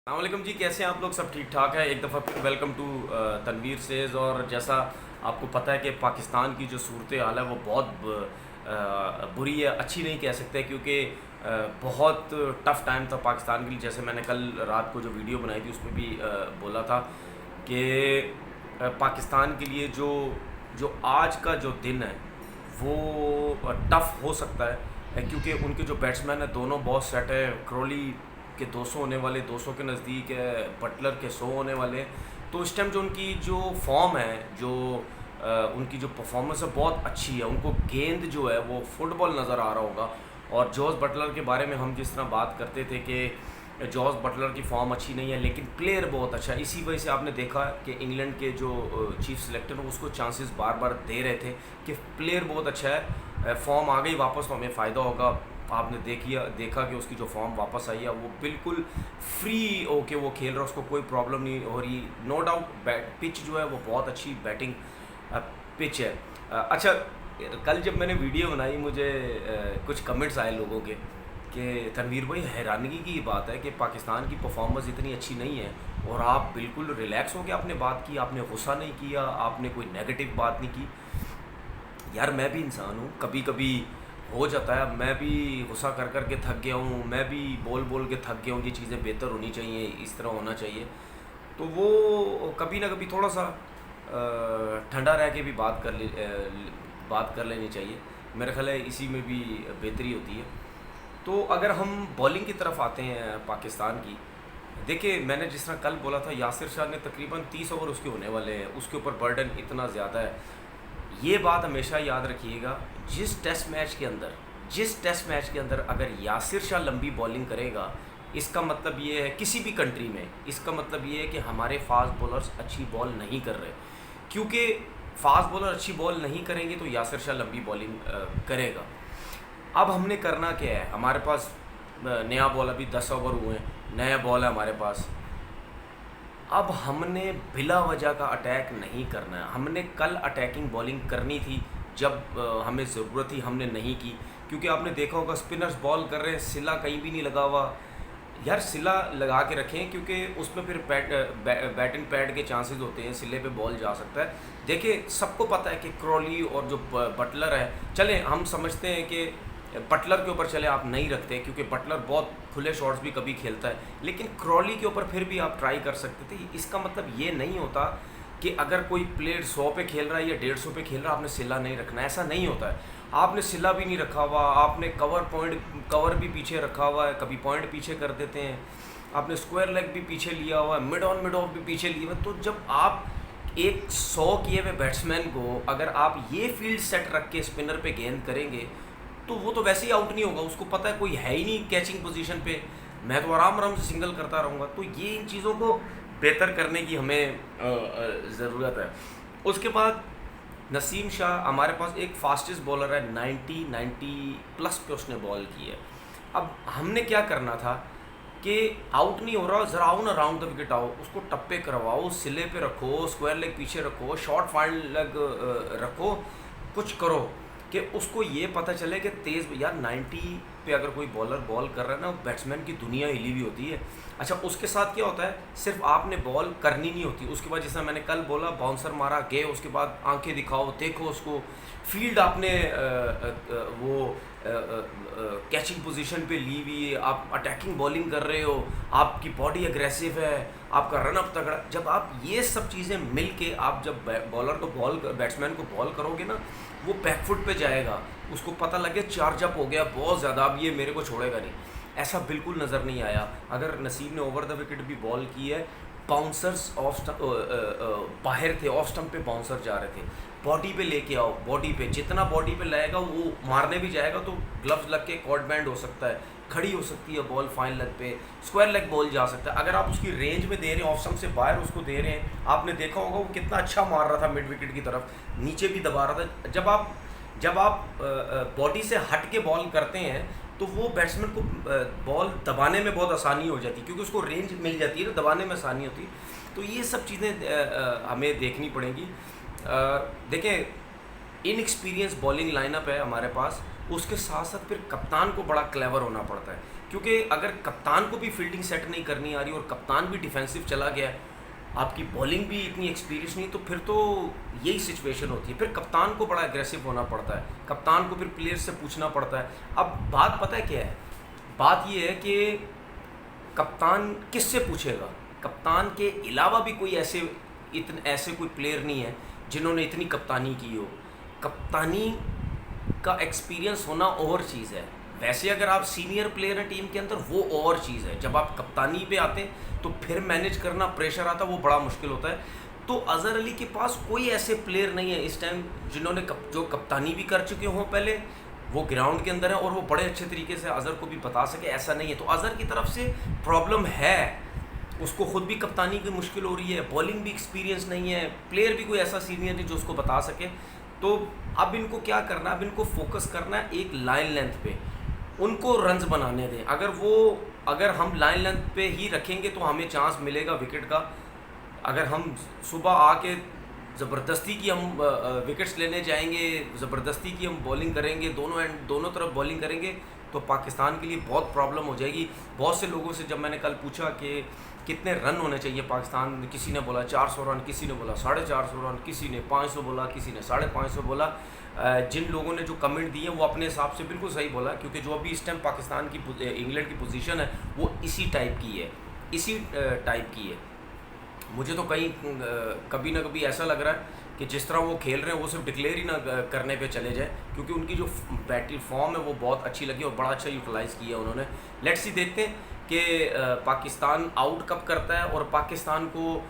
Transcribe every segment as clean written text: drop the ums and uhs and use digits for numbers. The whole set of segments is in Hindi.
अस्सलामुअलैकुम जी, कैसे हैं आप लोग? सब ठीक ठाक है। एक दफ़ा फिर वेलकम टू तनवीर सेज़। और जैसा आपको पता है कि पाकिस्तान की जो सूरत हाल है वो बहुत बुरी है, अच्छी नहीं कह सकते क्योंकि बहुत टफ़ टाइम था पाकिस्तान के लिए। जैसे मैंने कल रात को जो वीडियो बनाई थी उसमें भी बोला था कि पाकिस्तान के लिए जो जो आज का जो दिन है वो टफ़ हो सकता है क्योंकि उनके जो बैट्समैन हैं दोनों बहुत सेट है। क्रॉली के 200 होने वाले, 200 के नज़दीक है, बटलर के 100 होने वाले। तो इस टाइम जो उनकी जो फॉर्म है, जो उनकी जो परफॉर्मेंस है बहुत अच्छी है। उनको गेंद जो है वो फुटबॉल नज़र आ रहा होगा। और जॉस बटलर के बारे में हम जिस तरह बात करते थे कि जॉस बटलर की फॉर्म अच्छी नहीं है लेकिन प्लेयर बहुत अच्छा है, इसी वजह से आपने देखा कि इंग्लैंड के जो चीफ सिलेक्टर हैं उसको चांसेस बार बार दे रहे थे कि प्लेयर बहुत अच्छा है, फॉर्म आ गई वापस तो हमें फ़ायदा होगा। आपने देखा कि उसकी जो फॉर्म वापस आई है वो बिल्कुल फ्री होके वो खेल रहा है, उसको कोई प्रॉब्लम नहीं हो रही। नो डाउट पिच जो है वो बहुत अच्छी बैटिंग पिच है। अच्छा, कल जब मैंने वीडियो बनाई मुझे कुछ कमेंट्स आए लोगों के कि तनवीर भाई, हैरानगी की बात है कि पाकिस्तान की परफॉर्मेंस इतनी अच्छी नहीं है और आप बिल्कुल रिलैक्स हो के आपने बात की, आपने गुस्सा नहीं किया, आपने कोई नेगेटिव बात नहीं की। यार मैं भी इंसान हूँ, कभी कभी हो जाता है, मैं भी गुस्सा कर कर के थक गया हूँ, मैं भी बोल बोल के थक गया हूँ। ये चीज़ें बेहतर होनी चाहिए, इस तरह होना चाहिए। तो वो कभी ना कभी थोड़ा सा ठंडा रह के भी बात कर लेनी चाहिए। मेरा ख्याल है इसी में भी बेहतरी होती है। तो अगर हम बॉलिंग की तरफ आते हैं पाकिस्तान की, देखिए मैंने जिस तरह कल बोला था, यासिर शाह ने तकरीबन 30 ओवर उसके होने वाले हैं, उसके ऊपर बर्डन इतना ज़्यादा है। ये बात हमेशा याद रखिएगा, जिस टेस्ट मैच के अंदर अगर यासिर शाह लंबी बॉलिंग करेगा, इसका मतलब ये है किसी भी कंट्री में, इसका मतलब ये है कि हमारे फास्ट बॉलर्स अच्छी बॉल नहीं कर रहे। क्योंकि फास्ट बॉलर अच्छी बॉल नहीं करेंगे तो यासिर शाह लंबी बॉलिंग करेगा। अब हमने करना क्या है, हमारे पास नया बॉल, अभी 10 ओवर हुए हैं, नया बॉल है हमारे पास। अब हमने बिला वजह का अटैक नहीं करना है। हमने कल अटैकिंग बॉलिंग करनी थी जब हमें ज़रूरत थी, हमने नहीं की। क्योंकि आपने देखा होगा स्पिनर्स बॉल कर रहे हैं, सिला कहीं भी नहीं लगा हुआ। यार सिला लगा के रखें क्योंकि उसमें फिर बैट एंड पैड के चांसेस होते हैं, सिले पे बॉल जा सकता है। देखिए सबको पता है कि क्रॉली और जो बटलर है, चले हम समझते हैं कि बटलर के ऊपर चले आप नहीं रखते क्योंकि बटलर बहुत खुले शॉट्स भी कभी खेलता है, लेकिन क्रॉली के ऊपर फिर भी आप ट्राई कर सकते थे। इसका मतलब ये नहीं होता कि अगर कोई प्लेयर 100 पे खेल रहा है या 150 पे खेल रहा है आपने सिला नहीं रखना, ऐसा नहीं होता है। आपने सिला भी नहीं रखा हुआ, आपने कवर भी पीछे रखा हुआ है, कभी पॉइंट पीछे कर देते हैं, आपने स्क्वायर लेग भी पीछे लिया हुआ है, मिड ऑफ भी पीछे लिया हुआ है। तो जब आप एक 100 किए हुए बैट्समैन को अगर आप ये फील्ड सेट रख के स्पिनर पे गेंद करेंगे तो वो तो वैसे ही आउट नहीं होगा, उसको पता है कोई है ही नहीं कैचिंग पोजीशन पे, मैं तो आराम आराम से सिंगल करता रहूँगा। तो ये इन चीज़ों को बेहतर करने की हमें ज़रूरत है। उसके बाद नसीम शाह हमारे पास एक फास्टेस्ट बॉलर है, 90 प्लस पे उसने बॉल की है। अब हमने क्या करना था कि आउट नहीं हो रहा, ज़रा आओ ना राउंड द विकेट, आओ उसको टप्पे करवाओ, सिले पे रखो, स्क्वायर लेग पीछे रखो, शॉर्ट फाइंड लेग रखो, कुछ करो कि उसको ये पता चले कि तेज़। यार 90 पे अगर कोई बॉलर बॉल कर रहा है ना, बैट्समैन की दुनिया हिली हुई होती है। अच्छा उसके साथ क्या होता है, सिर्फ आपने बॉल करनी नहीं होती, उसके बाद जैसा मैंने कल बोला बाउंसर मारा गए, उसके बाद आंखें दिखाओ, देखो उसको, फील्ड आपने वो कैचिंग पोजीशन पे ली हुई है, आप अटैकिंग बॉलिंग कर रहे हो, आपकी बॉडी एग्रेसिव है, आपका रनअप तगड़ा। जब आप ये सब चीज़ें मिल के आप जब बैट्समैन को बॉल करोगे ना, वो बैकफुट पे जाएगा, उसको पता लगे चार्ज अप हो गया बहुत ज़्यादा, अब ये मेरे को छोड़ेगा नहीं। ऐसा बिल्कुल नज़र नहीं आया। अगर नसीब ने ओवर द विकेट भी बॉल की है, बाउंसर्स बाहर थे, ऑफ स्टंप पे बाउंसर जा रहे थे। बॉडी पे लेके आओ, बॉडी पे जितना बॉडी पे लाएगा वो मारने भी जाएगा तो ग्लव्स लग के कॉर्ड बैंड हो सकता है, खड़ी हो सकती है बॉल, फाइन लेग पे स्क्वायर लेग बॉल जा सकता है। अगर आप उसकी रेंज में दे रहे हैं, ऑफ स्टंप से बाहर उसको दे रहे हैं, आपने देखा होगा वो कितना अच्छा मार रहा था, मिड विकेट की तरफ नीचे भी दबा रहा था। जब आप बॉडी से हट के बॉल करते हैं तो वो बैट्समैन को बॉल दबाने में बहुत आसानी हो जाती है क्योंकि उसको रेंज मिल जाती है ना, दबाने में आसानी होती है। तो ये सब चीज़ें हमें देखनी पड़ेंगी। देखें इनएक्सपीरियंस बॉलिंग लाइनअप है हमारे पास, उसके साथ साथ फिर कप्तान को बड़ा क्लेवर होना पड़ता है क्योंकि अगर कप्तान को भी फील्डिंग सेट नहीं करनी आ रही और कप्तान भी डिफेंसिव चला गया है, आपकी बॉलिंग भी इतनी एक्सपीरियंस नहीं, तो फिर तो यही सिचुएशन होती है। फिर कप्तान को बड़ा एग्रेसिव होना पड़ता है, कप्तान को फिर प्लेयर से पूछना पड़ता है। अब बात पता है क्या है, बात ये है कि कप्तान किससे पूछेगा? कप्तान के अलावा भी कोई ऐसे कोई प्लेयर नहीं है जिन्होंने इतनी कप्तानी की हो। कप्तानी का एक्सपीरियंस होना और चीज़ है। वैसे अगर आप सीनियर प्लेयर हैं टीम के अंदर, वो और चीज़ है। जब आप कप्तानी पे आते हैं तो फिर मैनेज करना, प्रेशर आता है, वो बड़ा मुश्किल होता है। तो अज़हर अली के पास कोई ऐसे प्लेयर नहीं है इस टाइम जिन्होंने जो कप्तानी भी कर चुके हों पहले, वो ग्राउंड के अंदर है और वो बड़े अच्छे तरीके से अज़हर को भी बता सके। ऐसा नहीं है, तो अज़हर की तरफ से प्रॉब्लम है, उसको ख़ुद भी कप्तानी की मुश्किल हो रही है, बॉलिंग भी एक्सपीरियंस नहीं है, प्लेयर भी कोई ऐसा सीनियर नहीं जो उसको बता सके। तो अब इनको क्या करना है, अब इनको फोकस करना है एक लाइन लेंथ पे, उनको रन्स बनाने दें। अगर हम लाइन लेंथ पे ही रखेंगे तो हमें चांस मिलेगा विकेट का। अगर हम सुबह आके ज़बरदस्ती की हम विकेट्स लेने जाएंगे, ज़बरदस्ती की हम बॉलिंग करेंगे, दोनों तरफ बॉलिंग करेंगे, तो पाकिस्तान के लिए बहुत प्रॉब्लम हो जाएगी। बहुत से लोगों से जब मैंने कल पूछा कि कितने रन होने चाहिए पाकिस्तान, किसी ने बोला 400 रन, किसी ने बोला 450 रन, किसी ने 500 बोला, किसी ने 550 बोला। जिन लोगों ने जो कमेंट दिए वो अपने हिसाब से बिल्कुल सही बोला, क्योंकि जो अभी इस टाइम पाकिस्तान की इंग्लैंड की पोजीशन है वो इसी टाइप की है। मुझे तो कभी ना कभी ऐसा लग रहा है कि जिस तरह वो खेल रहे हैं वो सिर्फ डिक्लेयर ही ना करने पे चले जाए, क्योंकि उनकी जो बैटिंग फॉर्म है वो बहुत अच्छी लगी और बड़ा अच्छा यूटिलाइज़ किया उन्होंने। लेट्स सी, देखते हैं कि पाकिस्तान आउट कब करता है और पाकिस्तान को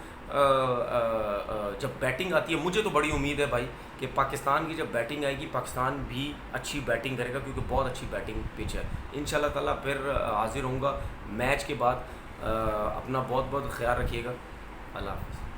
जब बैटिंग आती है, मुझे तो बड़ी उम्मीद है भाई कि पाकिस्तान की जब बैटिंग आएगी पाकिस्तान भी अच्छी बैटिंग करेगा, क्योंकि बहुत अच्छी बैटिंग पिच है। इंशाल्लाह ताला फिर हाजिर होऊंगा मैच के बाद। अपना बहुत बहुत ख्याल रखिएगा। अल्लाह हाफ़िज़।